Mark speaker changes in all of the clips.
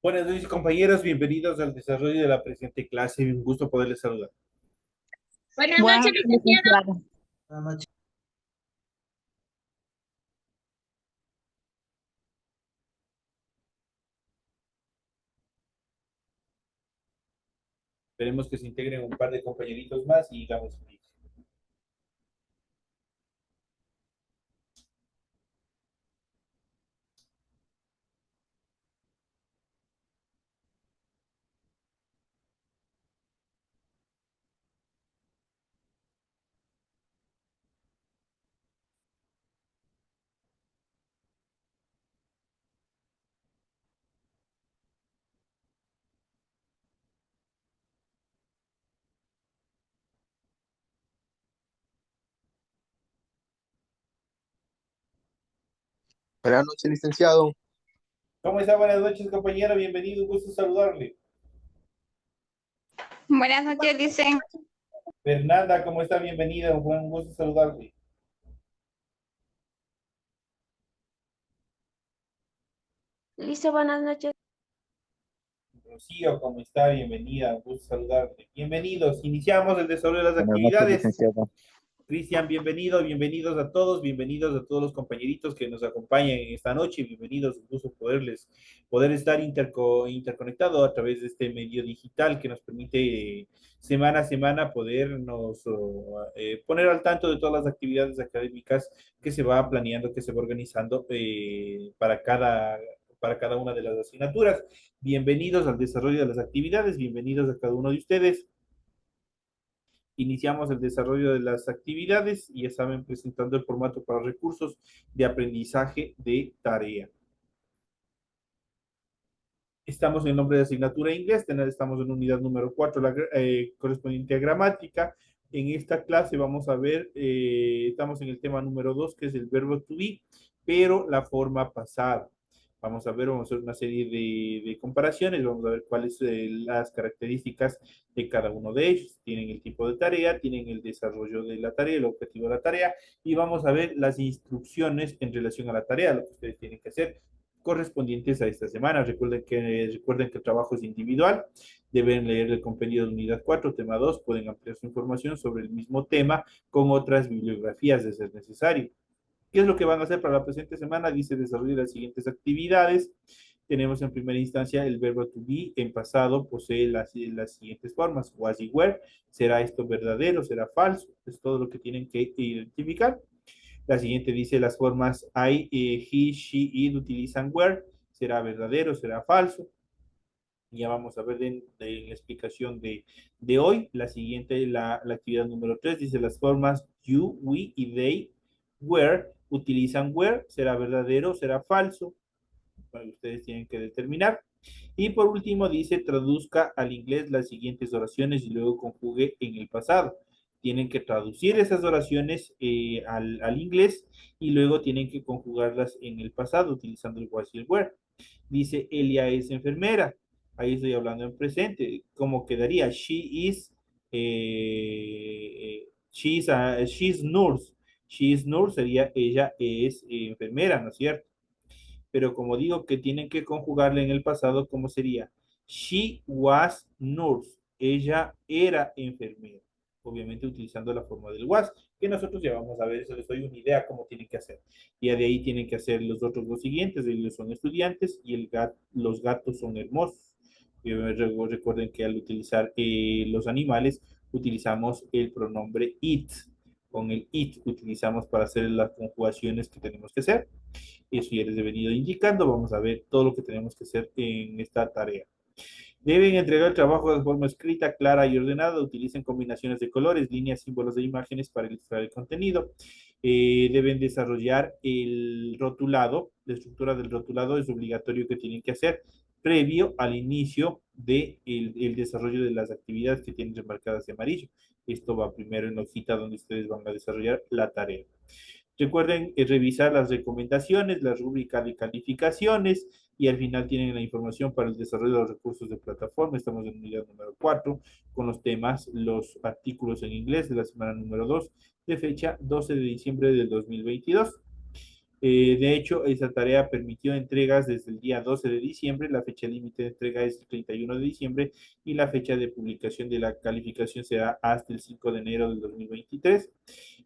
Speaker 1: Buenas noches, compañeros. Bienvenidos al desarrollo de la presente clase. Un gusto poderles saludar.
Speaker 2: Buenas
Speaker 3: Buenas
Speaker 2: noches,
Speaker 3: noches,
Speaker 2: licenciado.
Speaker 3: licenciado.
Speaker 4: Buenas noches.
Speaker 1: Esperemos que se integren un par de compañeritos más y damos inicio.
Speaker 4: Buenas noches, licenciado.
Speaker 1: ¿Cómo está? Buenas noches, compañero. Bienvenido. Un gusto saludarle.
Speaker 2: Buenas noches, licen.
Speaker 1: Fernanda, ¿cómo está? Bienvenida. Un buen gusto saludarle.
Speaker 3: Lice, buenas noches.
Speaker 1: Rocío, ¿cómo está? Bienvenida. Un gusto saludarle. Bienvenidos. Iniciamos el desarrollo de las
Speaker 5: Buenas noches,
Speaker 1: actividades.
Speaker 5: licenciado.
Speaker 1: Cristian, bienvenidos a todos los compañeritos que nos acompañan en esta noche, bienvenidos, un gusto poder estar interconectado a través de este medio digital que nos permite semana a semana podernos poner al tanto de todas las actividades académicas que se va planeando, que se va organizando para cada una de las asignaturas. Bienvenidos al desarrollo de las actividades, bienvenidos a cada uno de ustedes. Iniciamos el desarrollo de las actividades y ya saben, presentando el formato para recursos de aprendizaje de tarea. Estamos en el nombre de asignatura inglés, estamos en unidad número 4, correspondiente a gramática. En esta clase vamos a ver, estamos en el tema número 2, que es el verbo to be, pero la forma pasada. Vamos a hacer una serie de comparaciones, vamos a ver cuáles son las características de cada uno de ellos. Tienen el tipo de tarea, tienen el desarrollo de la tarea, el objetivo de la tarea, y vamos a ver las instrucciones en relación a la tarea, lo que ustedes tienen que hacer correspondientes a esta semana. Recuerden que el trabajo es individual, deben leer el compendio de unidad 4, tema 2, pueden ampliar su información sobre el mismo tema con otras bibliografías de ser necesario. ¿Qué es lo que van a hacer para la presente semana? Dice desarrollar las siguientes actividades. Tenemos en primera instancia el verbo to be, en pasado posee las siguientes formas, was y were. ¿Será esto verdadero? ¿Será falso? Es todo lo que tienen que identificar. La siguiente dice las formas I, he, she, it utilizan were. ¿Será verdadero? ¿Será falso? Ya vamos a ver en la explicación de hoy. La siguiente, la actividad número 3, dice las formas you, we y they, were, utilizan were. ¿Será verdadero? ¿Será falso? Bueno, ustedes tienen que determinar. Y por último dice traduzca al inglés las siguientes oraciones y luego conjugue en el pasado. Tienen que traducir esas oraciones al inglés y luego tienen que conjugarlas en el pasado utilizando el was y el were. Dice Elia es enfermera. Ahí estoy hablando en presente. ¿Cómo quedaría? She's nurse. She's nurse sería ella es enfermera, ¿no es cierto? Pero como digo que tienen que conjugarle en el pasado, ¿cómo sería? She was nurse. Ella era enfermera. Obviamente utilizando la forma del was, que nosotros ya vamos a ver, eso les doy una idea cómo tienen que hacer. Y de ahí tienen que hacer los otros dos siguientes, ellos son estudiantes y los gatos son hermosos. Y recuerden que al utilizar los animales, utilizamos el pronombre it. Con el it utilizamos para hacer las conjugaciones que tenemos que hacer. Eso ya les he venido indicando. Vamos a ver todo lo que tenemos que hacer en esta tarea. Deben entregar el trabajo de forma escrita, clara y ordenada. Utilicen combinaciones de colores, líneas, símbolos de imágenes para ilustrar el contenido. Deben desarrollar el rotulado. La estructura del rotulado es obligatorio que tienen que hacer previo al inicio del el desarrollo de las actividades que tienen remarcadas de amarillo. Esto va primero en la hojita donde ustedes van a desarrollar la tarea. Recuerden revisar las recomendaciones, la rúbrica de calificaciones y al final tienen la información para el desarrollo de los recursos de plataforma. Estamos en unidad número 4 con los temas, los artículos en inglés de la semana número 2 de fecha 12 de diciembre del 2022. De hecho, esa tarea permitió entregas desde el día 12 de diciembre, la fecha límite de entrega es el 31 de diciembre y la fecha de publicación de la calificación será hasta el 5 de enero del 2023.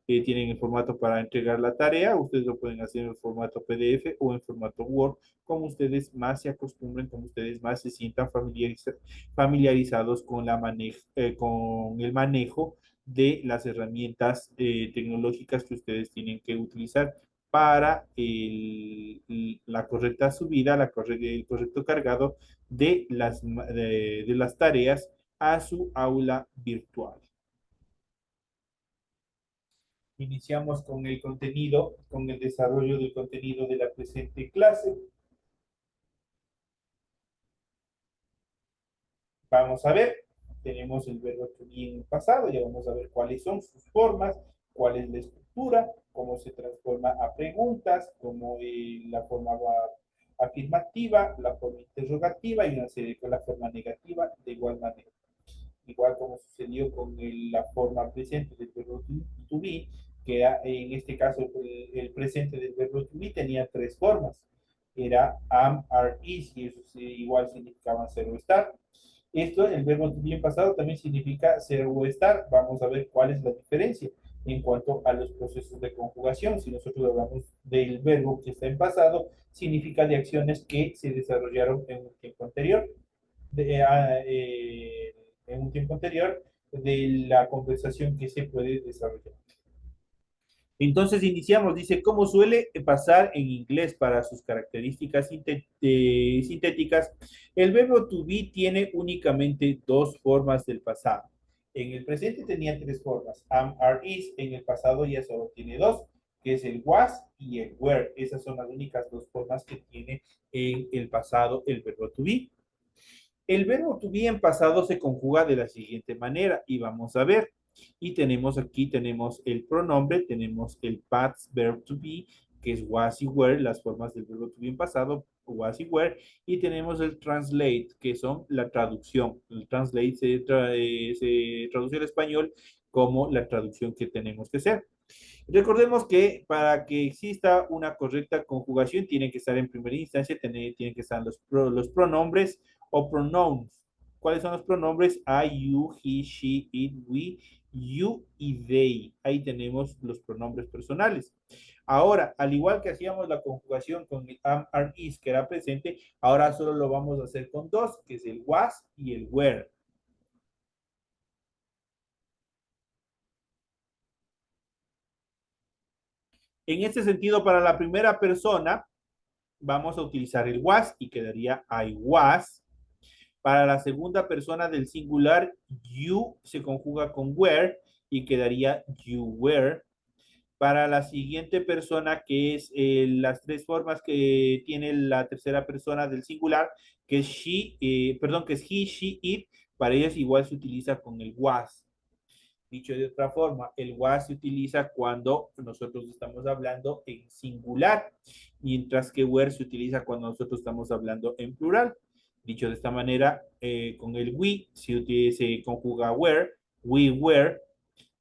Speaker 1: Tienen el formato para entregar la tarea, ustedes lo pueden hacer en formato PDF o en formato Word, como ustedes más se acostumbren, como ustedes más se sientan familiarizados con, con el manejo de las herramientas tecnológicas que ustedes tienen que utilizar para la correcta subida, el correcto cargado de las tareas a su aula virtual. Iniciamos con el contenido, con el desarrollo del contenido de la presente clase. Vamos a ver, tenemos el verbo to be en el pasado, ya vamos a ver cuáles son sus formas, cuál es la estructura, cómo se transforma a preguntas, cómo la forma afirmativa, la forma interrogativa y una serie con la forma negativa de igual manera. Igual como sucedió con la forma presente del verbo to be, que era, en este caso el presente del verbo to be tenía tres formas. Era am, are, is, y eso igual significaban ser o estar. Esto, el verbo to be en pasado también significa ser o estar. Vamos a ver cuál es la diferencia en cuanto a los procesos de conjugación. Si nosotros hablamos del verbo que está en pasado, significa de acciones que se desarrollaron en un tiempo anterior. En un tiempo anterior de la conversación que se puede desarrollar. Entonces iniciamos, dice, ¿cómo suele pasar en inglés para sus características sintéticas? El verbo to be tiene únicamente dos formas del pasado. En el presente tenía tres formas, am, are, is. En el pasado ya solo tiene dos, que es el was y el were. Esas son las únicas dos formas que tiene en el pasado el verbo to be. El verbo to be en pasado se conjuga de la siguiente manera y vamos a ver. Y tenemos aquí, tenemos el pronombre, tenemos el past verb to be, que es was y were, las formas del verbo to be en pasado, was y were, y tenemos el translate, que son la traducción. El translate se traduce al español como la traducción que tenemos que hacer. Recordemos que para que exista una correcta conjugación tiene que estar en primera instancia, tienen que estar los pronombres o pronouns. ¿Cuáles son los pronombres? I, you, he, she, it, we, you y they. Ahí tenemos los pronombres personales. Ahora, al igual que hacíamos la conjugación con el am, are, is, que era presente, ahora solo lo vamos a hacer con dos, que es el was y el were. En este sentido, para la primera persona, vamos a utilizar el was y quedaría I was. Para la segunda persona del singular, you se conjuga con were y quedaría you were. Para la siguiente persona, que es las tres formas que tiene la tercera persona del singular, que es que es he, she, it, para ellas igual se utiliza con el was. Dicho de otra forma, el was se utiliza cuando nosotros estamos hablando en singular, mientras que were se utiliza cuando nosotros estamos hablando en plural. Dicho de esta manera, con el we se conjuga were, we were,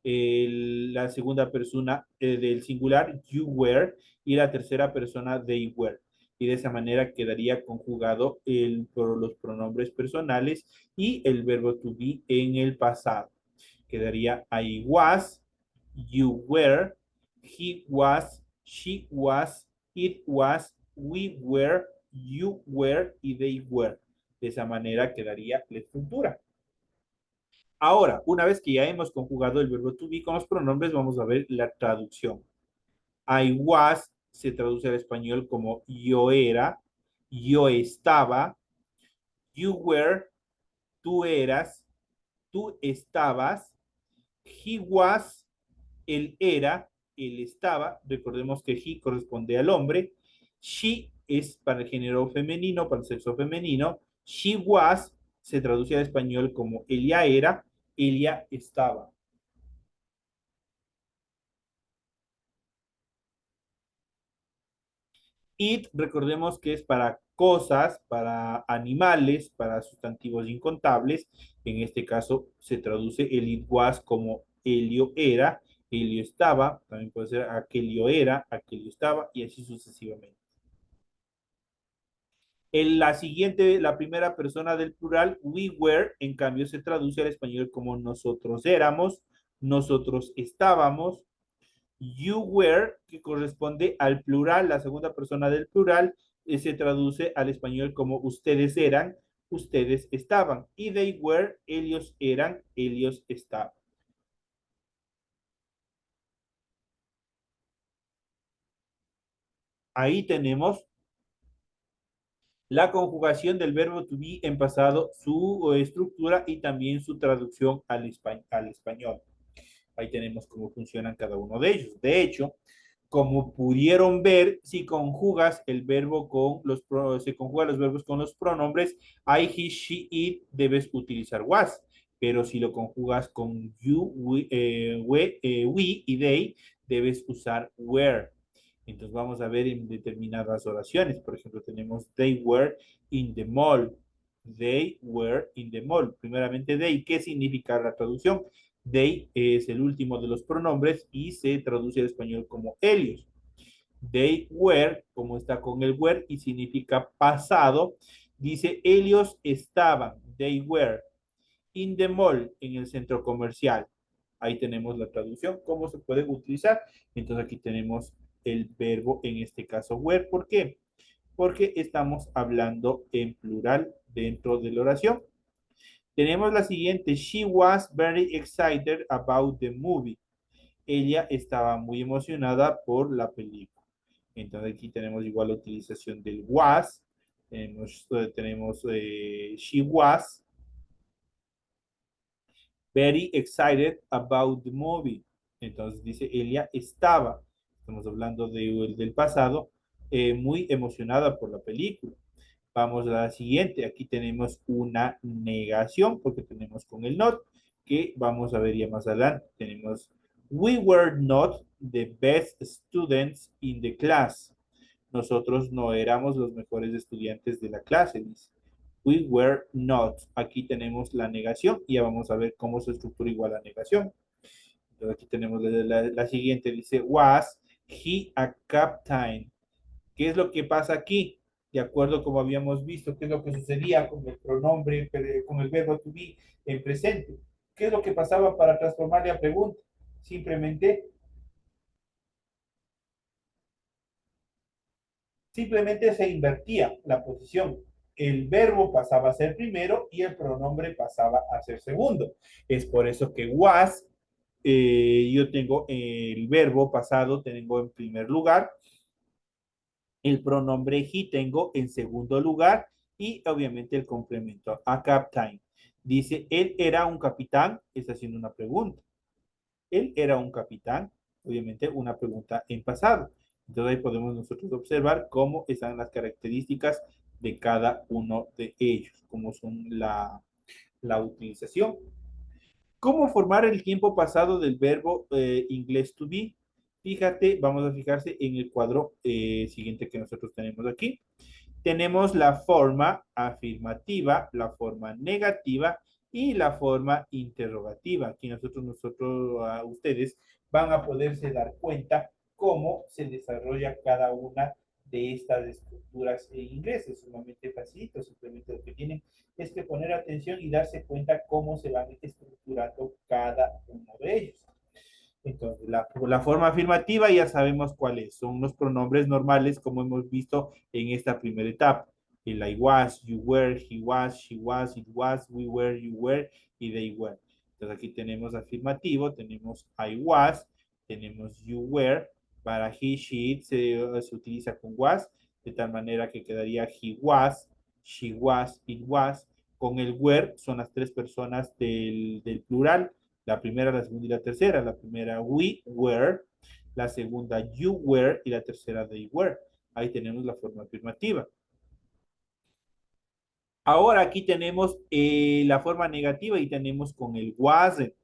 Speaker 1: la segunda persona del singular, you were, y la tercera persona, they were. Y de esa manera quedaría conjugado por los pronombres personales y el verbo to be en el pasado. Quedaría I was, you were, he was, she was, it was, we were, you were y they were. De esa manera quedaría la estructura. Ahora, una vez que ya hemos conjugado el verbo to be con los pronombres, vamos a ver la traducción. I was se traduce al español como yo era, yo estaba, you were, tú eras, tú estabas, he was, él era, él estaba. Recordemos que he corresponde al hombre. She es para el género femenino, para el sexo femenino. She was se traduce al español como ella era, ella estaba. It, recordemos que es para cosas, para animales, para sustantivos incontables. En este caso se traduce el it was como Helio era, Helio estaba, también puede ser Aquelio era, Aquelio estaba, y así sucesivamente. En la siguiente, la primera persona del plural, we were, en cambio se traduce al español como nosotros éramos, nosotros estábamos. You were, que corresponde al plural, la segunda persona del plural, se traduce al español como ustedes eran, ustedes estaban. Y they were, ellos eran, ellos estaban. Ahí tenemos la conjugación del verbo to be en pasado, su estructura y también su traducción al español. Ahí tenemos cómo funcionan cada uno de ellos. De hecho, como pudieron ver, si conjugas el verbo con se conjugan los verbos con los pronombres I, he, she, it, debes utilizar was. Pero si lo conjugas con you, we y they, debes usar were. Entonces vamos a ver en determinadas oraciones. Por ejemplo, tenemos they were in the mall. They were in the mall. Primeramente, they. ¿Qué significa la traducción? They es el último de los pronombres y se traduce al español como ellos. They were, como está con el were y significa pasado, dice ellos estaban. They were in the mall, en el centro comercial. Ahí tenemos la traducción, cómo se puede utilizar. Entonces aquí tenemos el verbo, en este caso were. ¿Por qué? Porque estamos hablando en plural dentro de la oración. Tenemos la siguiente. She was very excited about the movie. Ella estaba muy emocionada por la película. Entonces aquí tenemos igual la utilización del was. Tenemos she was very excited about the movie. Entonces dice, ella estaba, estamos hablando del pasado, muy emocionada por la película. Vamos a la siguiente. Aquí tenemos una negación porque tenemos con el not, que vamos a ver ya más adelante. Tenemos, we were not the best students in the class. Nosotros no éramos los mejores estudiantes de la clase, dice. We were not. Aquí tenemos la negación y ya vamos a ver cómo se estructura igual la negación. Entonces aquí tenemos la siguiente, dice, was he a captain? ¿Qué es lo que pasa aquí? De acuerdo como habíamos visto, ¿qué es lo que sucedía con el pronombre, con el verbo to be en presente? ¿Qué es lo que pasaba para transformarle a pregunta? Simplemente se invertía la posición. El verbo pasaba a ser primero y el pronombre pasaba a ser segundo. Es por eso que was, yo tengo el verbo pasado, tengo en primer lugar, el pronombre he tengo en segundo lugar y obviamente el complemento a captain. Dice, él era un capitán, está haciendo una pregunta. Él era un capitán, obviamente una pregunta en pasado. Entonces ahí podemos nosotros observar cómo están las características de cada uno de ellos, cómo son la utilización. ¿Cómo formar el tiempo pasado del verbo inglés to be? Fíjate, vamos a fijarse en el cuadro siguiente que nosotros tenemos aquí. Tenemos la forma afirmativa, la forma negativa y la forma interrogativa. Aquí ustedes van a poderse dar cuenta cómo se desarrolla cada una de estas estructuras en inglés. Es sumamente facilito, simplemente lo que tienen es que poner atención y darse cuenta cómo se van estructurando cada uno de ellos. Entonces, la forma afirmativa ya sabemos cuál es. Son los pronombres normales como hemos visto en esta primera etapa. El I was, you were, he was, she was, it was, we were, you were y they were. Entonces aquí tenemos afirmativo, tenemos I was, tenemos you were. Para he, she, it se utiliza con was, de tal manera que quedaría he was, she was, it was. Con el were son las tres personas del plural. La primera, la segunda y la tercera. La primera, we were. La segunda, you were. Y la tercera, they were. Ahí tenemos la forma afirmativa. Ahora aquí tenemos la forma negativa y tenemos con el wasn't.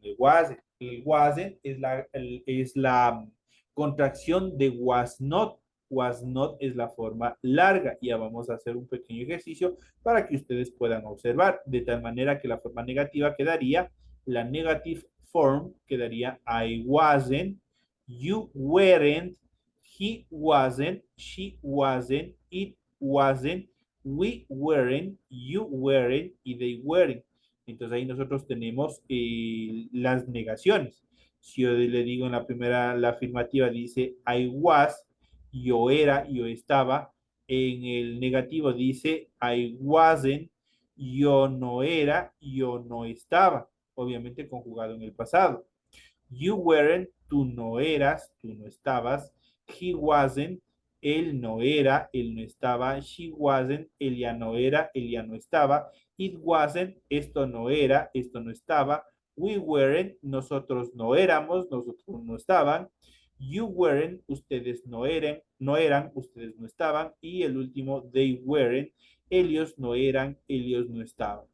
Speaker 1: El wasn't. El wasn't es la contracción de was not. Was not es la forma larga. Ya vamos a hacer un pequeño ejercicio para que ustedes puedan observar. De tal manera que la forma negativa quedaría la negative form quedaría I wasn't, you weren't, he wasn't, she wasn't, it wasn't, we weren't, you weren't y they weren't. Entonces ahí nosotros tenemos las negaciones. Si yo le digo en la primera, la afirmativa dice I was, yo era, yo estaba. En el negativo dice I wasn't, yo no era, yo no estaba. Obviamente conjugado en el pasado. You weren't, tú no eras, tú no estabas. He wasn't, él no era, él no estaba. She wasn't, él ya no era, él ya no estaba. It wasn't, esto no era, esto no estaba. We weren't, nosotros no éramos, nosotros no estaban. You weren't, ustedes no eran, ustedes no estaban. Y el último, they weren't, ellos no eran, ellos no estaban.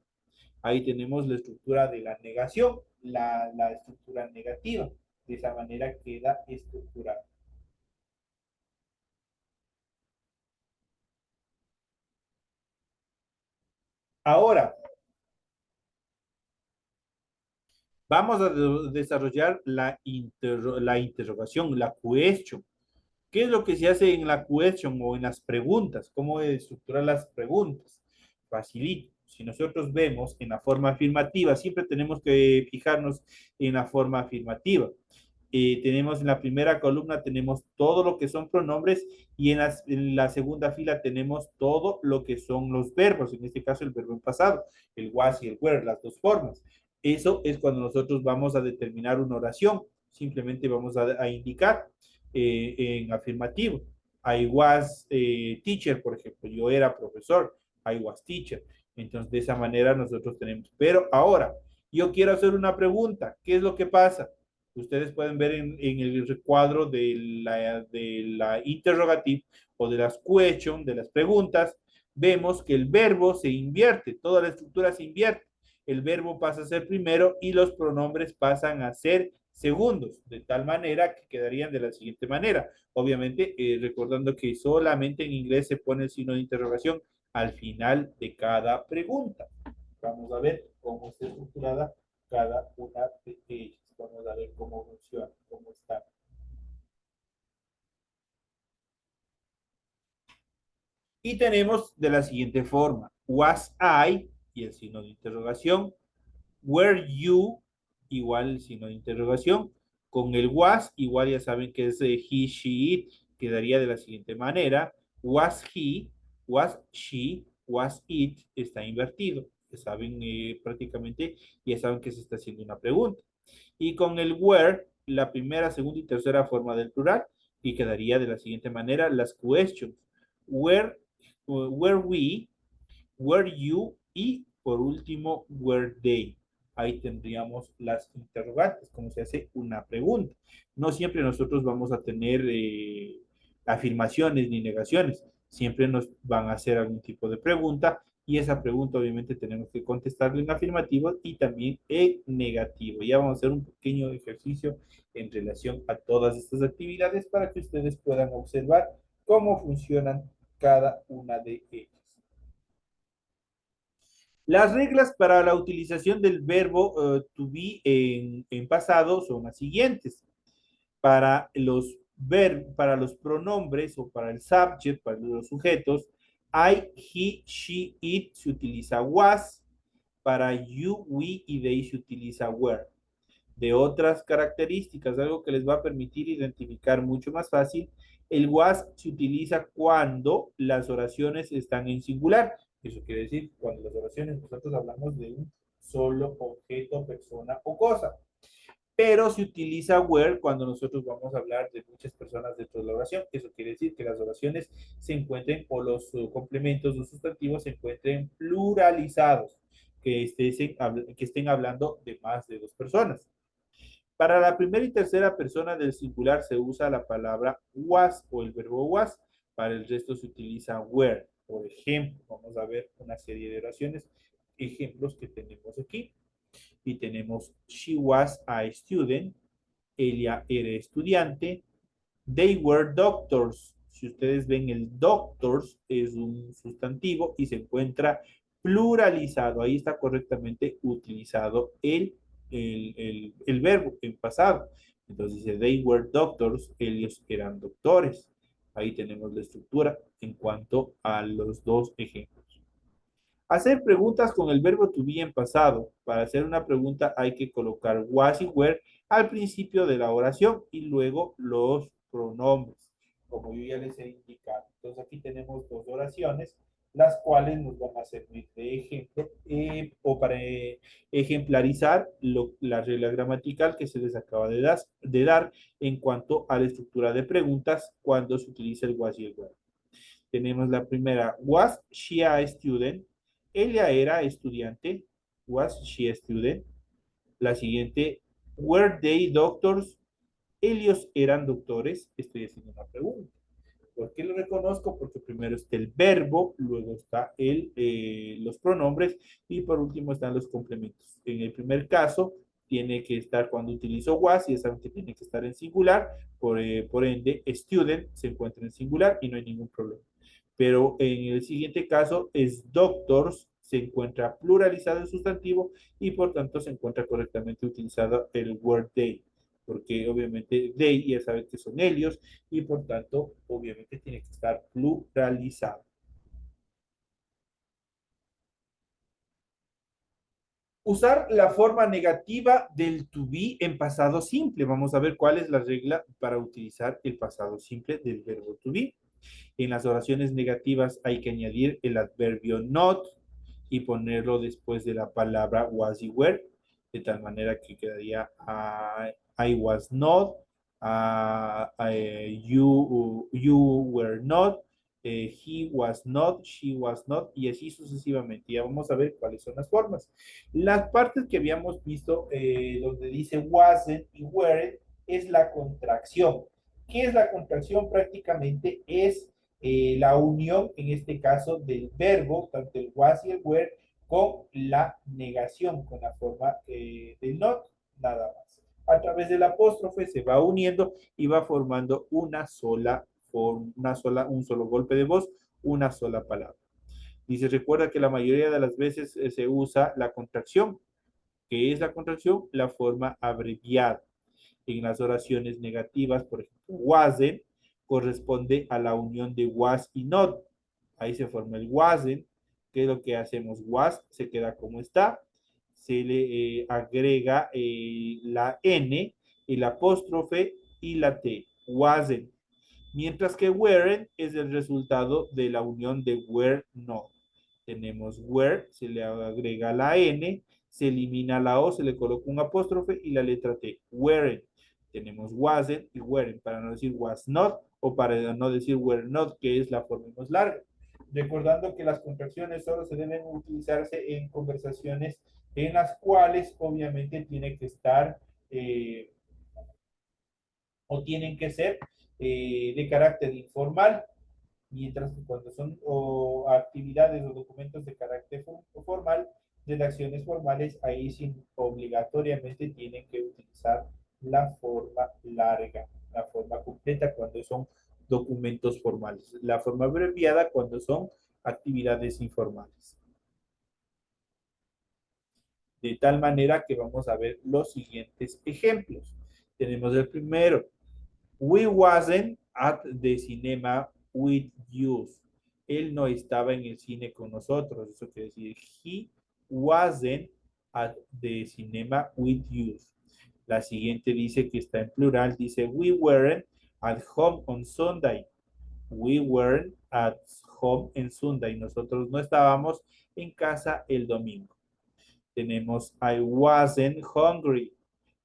Speaker 1: Ahí tenemos la estructura de la negación, la estructura negativa. De esa manera queda estructurada. Ahora, vamos a desarrollar la interrogación, la question. ¿Qué es lo que se hace en la question o en las preguntas? ¿Cómo estructurar las preguntas? Facilito. Si nosotros vemos en la forma afirmativa, siempre tenemos que fijarnos en la forma afirmativa. Tenemos en la primera columna, tenemos todo lo que son pronombres y en la segunda fila tenemos todo lo que son los verbos, en este caso el verbo en pasado, el was y el were, las dos formas. Eso es cuando nosotros vamos a determinar una oración. Simplemente vamos a indicar en afirmativo. I was teacher, por ejemplo. Yo era profesor. I was teacher. Entonces, de esa manera nosotros tenemos. Pero ahora, yo quiero hacer una pregunta. ¿Qué es lo que pasa? Ustedes pueden ver en el recuadro de la interrogative o de las question, de las preguntas, vemos que el verbo se invierte. Toda la estructura se invierte. El verbo pasa a ser primero y los pronombres pasan a ser segundos, de tal manera que quedarían de la siguiente manera. Obviamente, recordando que solamente en inglés se pone el signo de interrogación al final de cada pregunta. Vamos a ver cómo está estructurada cada una de ellas. Vamos a ver cómo funciona, cómo está. Y tenemos de la siguiente forma. Was I, y el signo de interrogación. Were you, igual el signo de interrogación. Con el was, igual ya saben que es he, she, it, quedaría de la siguiente manera. Was he, was she, was it, está invertido. Ya saben prácticamente, ya saben que se está haciendo una pregunta. Y con el were, la primera, segunda y tercera forma del plural, y quedaría de la siguiente manera las questions. Were we, were you, y por último, were they. Ahí tendríamos las interrogantes, como se hace una pregunta. No siempre nosotros vamos a tener afirmaciones ni negaciones. Siempre nos van a hacer algún tipo de pregunta y esa pregunta obviamente tenemos que contestarle en afirmativo y también en negativo. Ya vamos a hacer un pequeño ejercicio en relación a todas estas actividades para que ustedes puedan observar cómo funcionan cada una de ellas. Las reglas para la utilización del verbo to be en pasado son las siguientes. Para los pronombres o para el subject, para los sujetos, I, he, she, it se utiliza was. Para you, we y they se utiliza were. De otras características, algo que les va a permitir identificar mucho más fácil, el was se utiliza cuando las oraciones están en singular. Eso quiere decir, cuando las oraciones nosotros hablamos de un solo objeto, persona o cosa. Pero se utiliza were cuando nosotros vamos a hablar de muchas personas dentro de la oración. Eso quiere decir que las oraciones se encuentren, o los complementos, los sustantivos se encuentren pluralizados, que estén hablando de más de dos personas. Para la primera y tercera persona del singular se usa la palabra was o el verbo was. Para el resto se utiliza were. Por ejemplo, vamos a ver una serie de oraciones, ejemplos que tenemos aquí. Y tenemos she was a student. Ella era estudiante. They were doctors. Si ustedes ven, el doctors es un sustantivo y se encuentra pluralizado. Ahí está correctamente utilizado el el verbo en pasado. Entonces dice, they were doctors, ellos eran doctores. Ahí tenemos la estructura en cuanto a los dos ejemplos. Hacer preguntas con el verbo to be en pasado. Para hacer una pregunta hay que colocar was y were al principio de la oración y luego los pronombres, como yo ya les he indicado. Entonces aquí tenemos dos oraciones, las cuales nos van a servir de ejemplo o para ejemplarizar la regla gramatical que se les acaba de dar en cuanto a la estructura de preguntas cuando se utiliza el was y el were. Tenemos la primera, was she a student? Ella era estudiante. Was she a student? La siguiente, were they doctors? Ellos eran doctores. Estoy haciendo una pregunta. ¿Por qué lo reconozco? Porque primero está el verbo, luego está los pronombres y por último están los complementos. En el primer caso, tiene que estar cuando utilizo was, y ya saben que tiene que estar en singular, por ende, student se encuentra en singular y no hay ningún problema. Pero en el siguiente caso es doctors, se encuentra pluralizado en sustantivo y por tanto se encuentra correctamente utilizado el word they, porque obviamente they ya saben que son ellos y por tanto obviamente tiene que estar pluralizado. Usar la forma negativa del to be en pasado simple. Vamos a ver cuál es la regla para utilizar el pasado simple del verbo to be. En las oraciones negativas hay que añadir el adverbio not y ponerlo después de la palabra was y were, de tal manera que quedaría I was not, you were not, he was not, she was not, y así sucesivamente. Ya vamos a ver cuáles son las formas. Las partes que habíamos visto donde dice wasn't y weren't es la contracción. ¿Qué es la contracción? Prácticamente es la unión, en este caso, del verbo, tanto el was y el were, con la negación, con la forma del not, nada más. A través del apóstrofe se va uniendo y va formando una sola forma, un solo golpe de voz, una sola palabra. Y se recuerda que la mayoría de las veces se usa la contracción. ¿Qué es la contracción? La forma abreviada. En las oraciones negativas, por ejemplo, wasn't corresponde a la unión de was y not. Ahí se forma el wasn't. ¿Qué es lo que hacemos? Was se queda como está. Se le agrega la N, el apóstrofe y la T. Wasn't. Mientras que weren't es el resultado de la unión de were not. Tenemos were, se le agrega la N, se elimina la O, se le coloca un apóstrofe y la letra T. Weren't. Tenemos wasn't y weren't, para no decir was not o para no decir were not, que es la forma más larga. Recordando que las contracciones solo se deben utilizarse en conversaciones en las cuales obviamente tiene que estar o tienen que ser de carácter informal, mientras que cuando son actividades o documentos de carácter formal, redacciones formales, ahí sí obligatoriamente tienen que utilizar la forma larga, la forma completa cuando son documentos formales, la forma abreviada cuando son actividades informales. De tal manera que vamos a ver los siguientes ejemplos. Tenemos el primero. We wasn't at the cinema with you. Él no estaba en el cine con nosotros. Eso quiere decir, he wasn't at the cinema with you. La siguiente dice que está en plural. Dice, we weren't at home on Sunday. We weren't at home on Sunday. Nosotros no estábamos en casa el domingo. Tenemos, I wasn't hungry.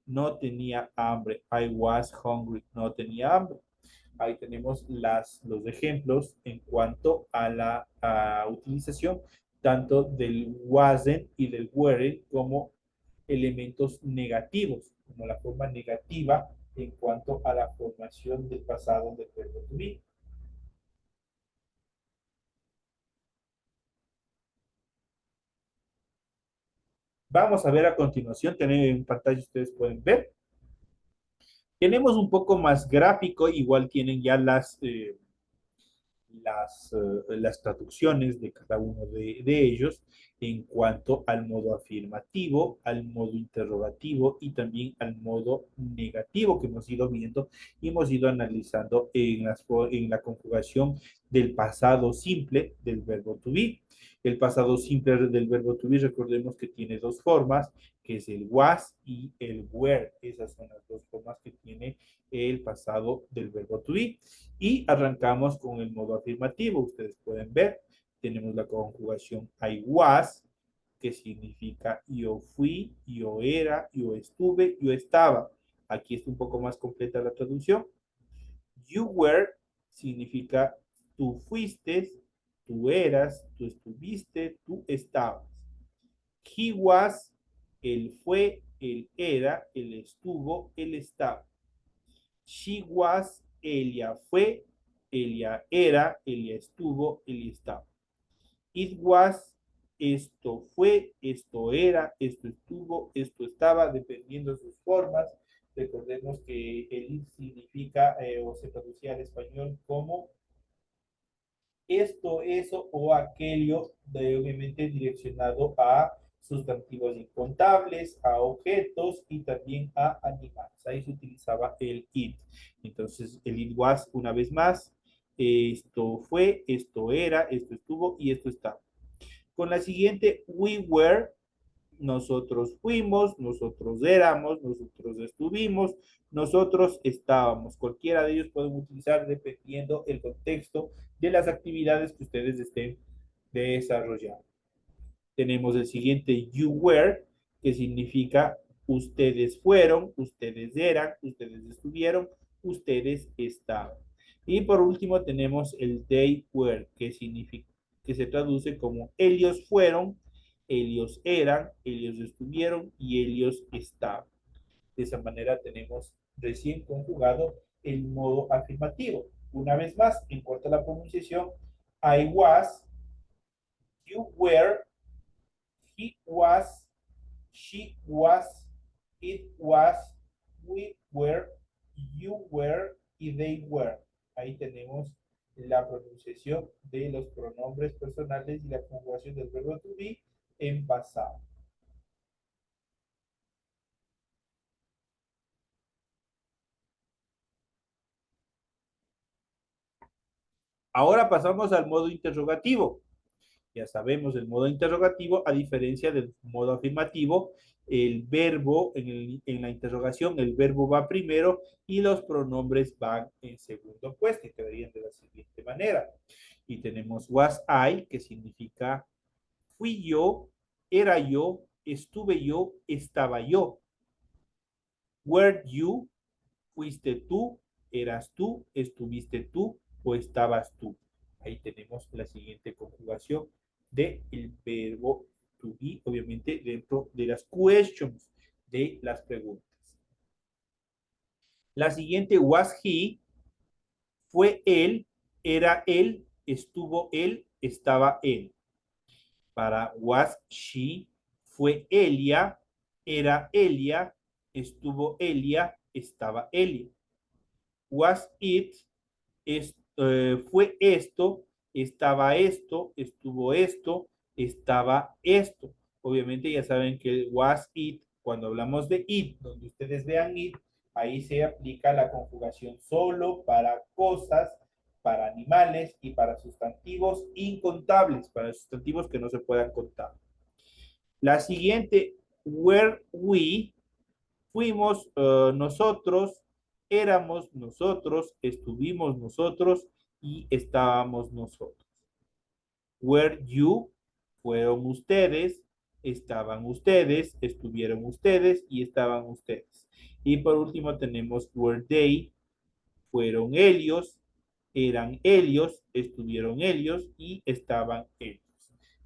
Speaker 1: No tenía hambre. I was hungry. No tenía hambre. Ahí tenemos los ejemplos en cuanto a la utilización tanto del wasn't y del weren't como elementos negativos, como la forma negativa en cuanto a la formación del pasado del verbo to be. Vamos a ver a continuación, tener en pantalla ustedes pueden ver. Tenemos un poco más gráfico, igual tienen ya las traducciones de cada uno de ellos en cuanto al modo afirmativo, al modo interrogativo y también al modo negativo que hemos ido viendo y hemos ido analizando en la conjugación del pasado simple del verbo to be. El pasado simple del verbo to be, recordemos que tiene dos formas, que es el was y el were. Esas son las dos formas que tiene el pasado del verbo to be. Y arrancamos con el modo afirmativo. Ustedes pueden ver, tenemos la conjugación I was, que significa yo fui, yo era, yo estuve, yo estaba. Aquí está un poco más completa la traducción. You were significa tú fuiste, tú eras, tú estuviste, tú estabas. He was, él fue, él era, él estuvo, él estaba. She was, ella fue, ella era, ella estuvo, ella estaba. It was, esto fue, esto era, esto estuvo, esto estaba, dependiendo de sus formas. Recordemos que el it significa o se traducía al español como esto, eso o aquello, obviamente direccionado a sustantivos incontables, a objetos y también a animales. Ahí se utilizaba el it. Entonces, el it was, una vez más, esto fue, esto era, esto estuvo y esto estaba. Con la siguiente, we were, nosotros fuimos, nosotros éramos, nosotros estuvimos, nosotros estábamos. Cualquiera de ellos pueden utilizar dependiendo el contexto de las actividades que ustedes estén desarrollando. Tenemos el siguiente, you were, que significa ustedes fueron, ustedes eran, ustedes estuvieron, ustedes estaban. Y por último tenemos el they were, que significa, que se traduce como ellos fueron, ellos eran, ellos estuvieron y ellos estaban. De esa manera tenemos recién conjugado el modo afirmativo. Una vez más, en cuanto a la pronunciación, I was, you were, he was, she was, it was, we were, you were y they were. Ahí tenemos la pronunciación de los pronombres personales y la conjugación del verbo to be en pasado. Ahora pasamos al modo interrogativo. Ya sabemos el modo interrogativo, a diferencia del modo afirmativo, el verbo en la interrogación, el verbo va primero y los pronombres van en segundo puesto y quedarían de la siguiente manera. Y tenemos was I, que significa fui yo, era yo, estuve yo, estaba yo. Were you, fuiste tú, eras tú, estuviste tú o estabas tú. Ahí tenemos la siguiente conjugación del verbo to be, obviamente dentro de las questions, de las preguntas. La siguiente, was he, fue él, era él, estuvo él, estaba él. Para was she, fue Elia, era Elia, estuvo Elia, estaba Elia. Was it, fue esto, estaba esto, estuvo esto, estaba esto. Obviamente ya saben que el was it, cuando hablamos de it, donde ustedes vean it, ahí se aplica la conjugación solo para cosas, para animales y para sustantivos incontables, para sustantivos que no se puedan contar. La siguiente, were we, fuimos nosotros, éramos nosotros, estuvimos nosotros y estábamos nosotros. Were you, fueron ustedes, estaban ustedes, estuvieron ustedes y estaban ustedes. Y por último tenemos were they, fueron ellos, eran ellos, estuvieron ellos y estaban ellos.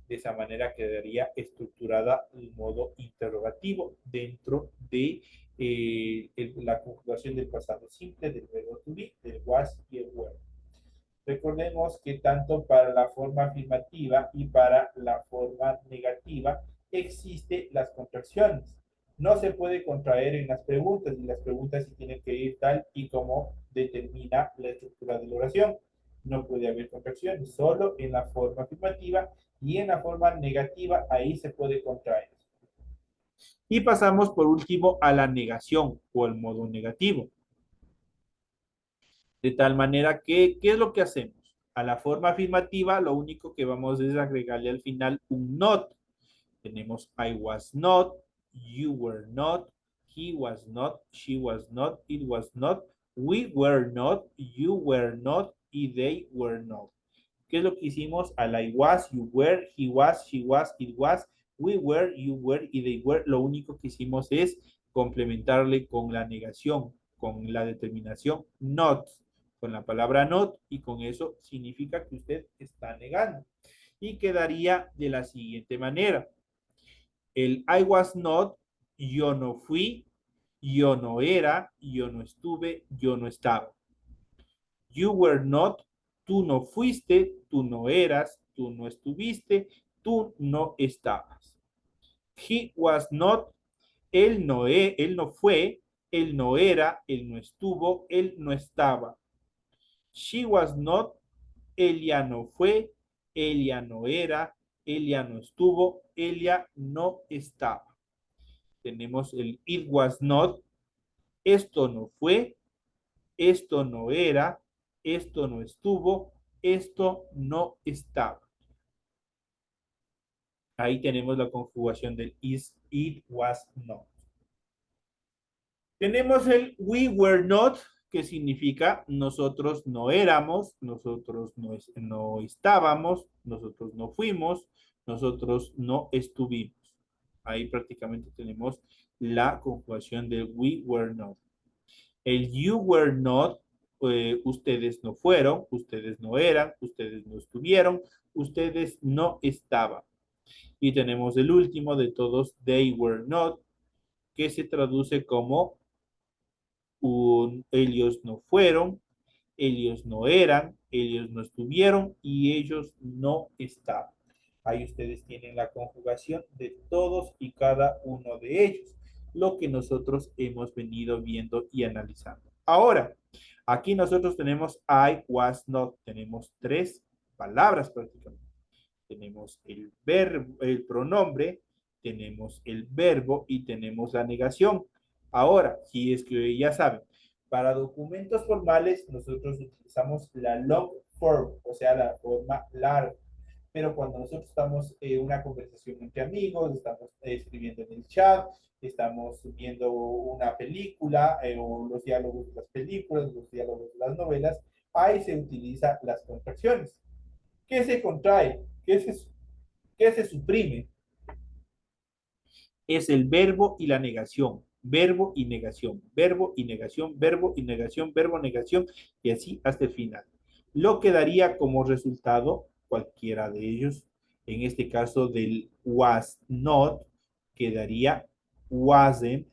Speaker 1: De esa manera quedaría estructurada el modo interrogativo dentro de la conjugación del pasado simple, del verbo to be, del was y el were. Recordemos que tanto para la forma afirmativa y para la forma negativa existen las contracciones. No se puede contraer en las preguntas y las preguntas sí tienen que ir tal y como determina la estructura de la oración. No puede haber contracciones, solo en la forma afirmativa y en la forma negativa, ahí se puede contraer. Y pasamos por último a la negación o el modo negativo. De tal manera que, ¿qué es lo que hacemos? A la forma afirmativa, lo único que vamos es agregarle al final un not. Tenemos I was not, you were not, he was not, she was not, it was not, we were not, you were not, y they were not. ¿Qué es lo que hicimos? Al I was, you were, he was, she was, it was, we were, you were, y they were. Lo único que hicimos es complementarle con la negación, con la determinación not, con la palabra not, y con eso significa que usted está negando. Y quedaría de la siguiente manera. El I was not, yo no fui, yo no era, yo no estuve, yo no estaba. You were not, tú no fuiste, tú no eras, tú no estuviste, tú no estabas. He was not, él no fue, él no era, él no estuvo, él no estaba. She was not, ella no fue, ella no era, ella no estuvo, ella no estaba. Tenemos el it was not, esto no fue, esto no era, esto no estuvo, esto no estaba. Ahí tenemos la conjugación del is, it was not. Tenemos el we were not, que significa nosotros no éramos, nosotros no estábamos, nosotros no fuimos, nosotros no estuvimos. Ahí prácticamente tenemos la conjugación del we were not. El you were not, ustedes no fueron, ustedes no eran, ustedes no estuvieron, ustedes no estaban. Y tenemos el último de todos, they were not, que se traduce como ellos no fueron, ellos no eran, ellos no estuvieron y ellos no estaban. Ahí ustedes tienen la conjugación de todos y cada uno de ellos, lo que nosotros hemos venido viendo y analizando. Ahora, aquí nosotros tenemos I was not, tenemos tres palabras prácticamente. Tenemos el verbo, el pronombre, tenemos el verbo y tenemos la negación. Ahora, si es que ya saben, para documentos formales nosotros utilizamos la long form, o sea, la forma larga. Pero cuando nosotros estamos en una conversación entre amigos, estamos escribiendo en el chat, estamos viendo una película o los diálogos de las películas, los diálogos de las novelas, ahí se utilizan las contracciones. ¿Qué se contrae? ¿Qué se suprime? Es el verbo y la negación. Verbo y negación, verbo y negación, verbo y negación, verbo, negación, y así hasta el final. Lo que daría como resultado cualquiera de ellos. En este caso del was not, quedaría wasn't.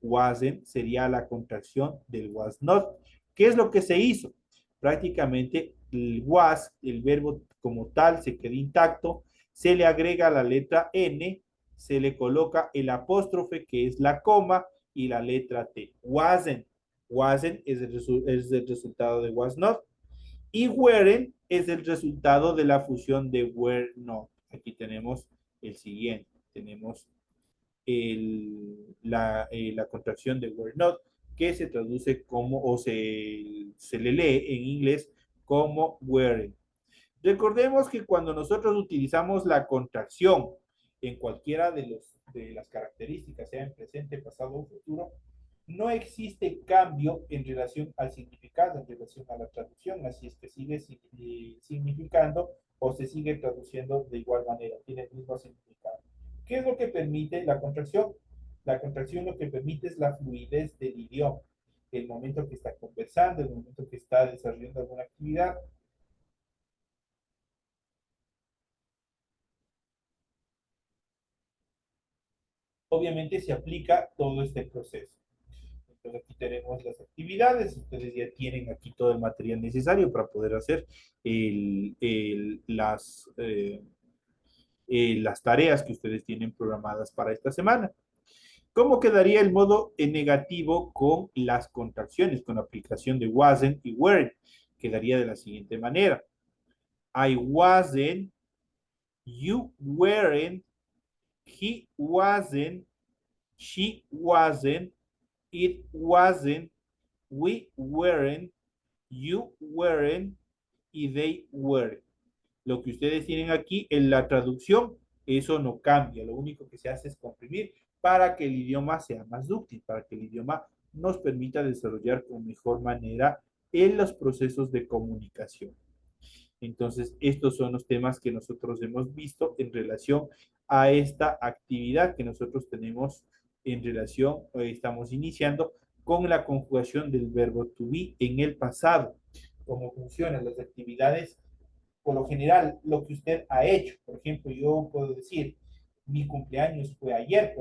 Speaker 1: Wasn't sería la contracción del was not. ¿Qué es lo que se hizo? Prácticamente el was, el verbo como tal, se queda intacto. Se le agrega la letra N, se le coloca el apóstrofe, que es la coma, y la letra T. Wasn't. Wasn't es el resultado de was not. Y weren't es el resultado de la fusión de were not. Aquí tenemos el siguiente. Tenemos la contracción de were not, que se traduce como, o se le lee en inglés como weren't. Recordemos que cuando nosotros utilizamos la contracción en cualquiera de las características, sea en presente, pasado o futuro, no existe cambio en relación al significado, en relación a la traducción, así es que sigue significando o se sigue traduciendo de igual manera, tiene el mismo significado. ¿Qué es lo que permite la contracción? La contracción lo que permite es la fluidez del idioma. El momento que está conversando, el momento que está desarrollando alguna actividad, obviamente se aplica todo este proceso. Entonces aquí tenemos las actividades, ustedes ya tienen aquí todo el material necesario para poder hacer las tareas que ustedes tienen programadas para esta semana. ¿Cómo quedaría el modo negativo con las contracciones, con la aplicación de wasn't y weren't? quedaría de la siguiente manera. I wasn't, you weren't, he wasn't, she wasn't, it wasn't, we weren't, you weren't, y they weren't. Lo que ustedes tienen aquí en la traducción, eso no cambia. Lo único que se hace es comprimir para que el idioma sea más dúctil, para que el idioma nos permita desarrollar con mejor manera en los procesos de comunicación. Entonces, estos son los temas que nosotros hemos visto en relación a esta actividad que nosotros tenemos en relación, estamos iniciando con la conjugación del verbo to be en el pasado. Cómo funcionan las actividades, por lo general, lo que usted ha hecho. Por ejemplo, yo puedo decir, mi cumpleaños fue ayer.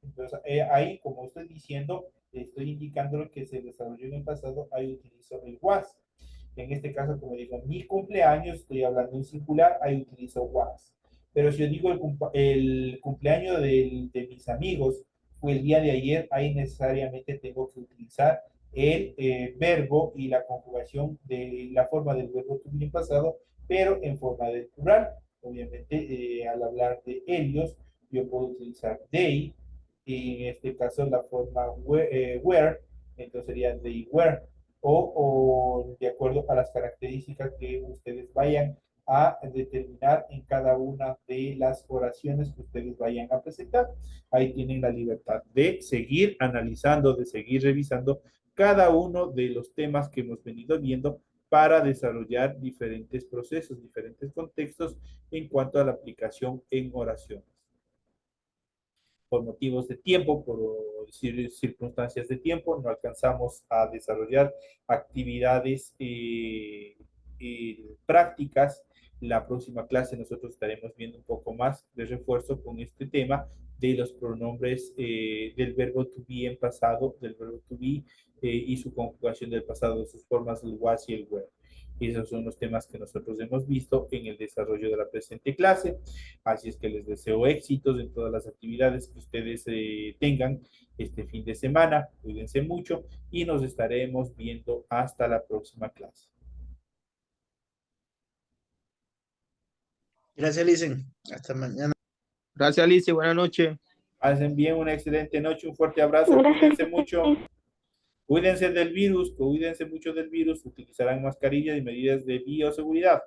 Speaker 1: Entonces, ahí, como estoy diciendo, estoy indicando lo que se desarrolló en el pasado, ahí utilizo el was. En este caso, como digo, mi cumpleaños, estoy hablando en singular, ahí utilizo was. Pero si yo digo el cumpleaños de mis amigos fue el día de ayer, ahí necesariamente tengo que utilizar el verbo y la conjugación de la forma del verbo to be en pasado, pero en forma de plural. Obviamente, al hablar de ellos, yo puedo utilizar they, y en este caso la forma were, entonces sería they were, o de acuerdo a las características que ustedes vayan a determinar en cada una de las oraciones que ustedes vayan a presentar. Ahí tienen la libertad de seguir analizando, de seguir revisando cada uno de los temas que hemos venido viendo para desarrollar diferentes procesos, diferentes contextos en cuanto a la aplicación en oraciones. Por motivos de tiempo, por circunstancias de tiempo, no alcanzamos a desarrollar actividades prácticas. La próxima clase nosotros estaremos viendo un poco más de refuerzo con este tema de los pronombres del verbo to be en pasado, del verbo to be y su conjugación del pasado, de sus formas, el was y el were. Esos son los temas que nosotros hemos visto en el desarrollo de la presente clase. Así es que les deseo éxitos en todas las actividades que ustedes tengan este fin de semana. Cuídense mucho y nos estaremos viendo hasta la próxima clase.
Speaker 5: Gracias, Licen. Hasta mañana.
Speaker 4: Gracias, Alicia. Buenas noches.
Speaker 1: Hacen bien, una excelente noche, un fuerte abrazo.
Speaker 3: Gracias.
Speaker 1: Cuídense mucho. Cuídense del virus, cuídense mucho del virus. Utilizarán mascarillas y medidas de bioseguridad.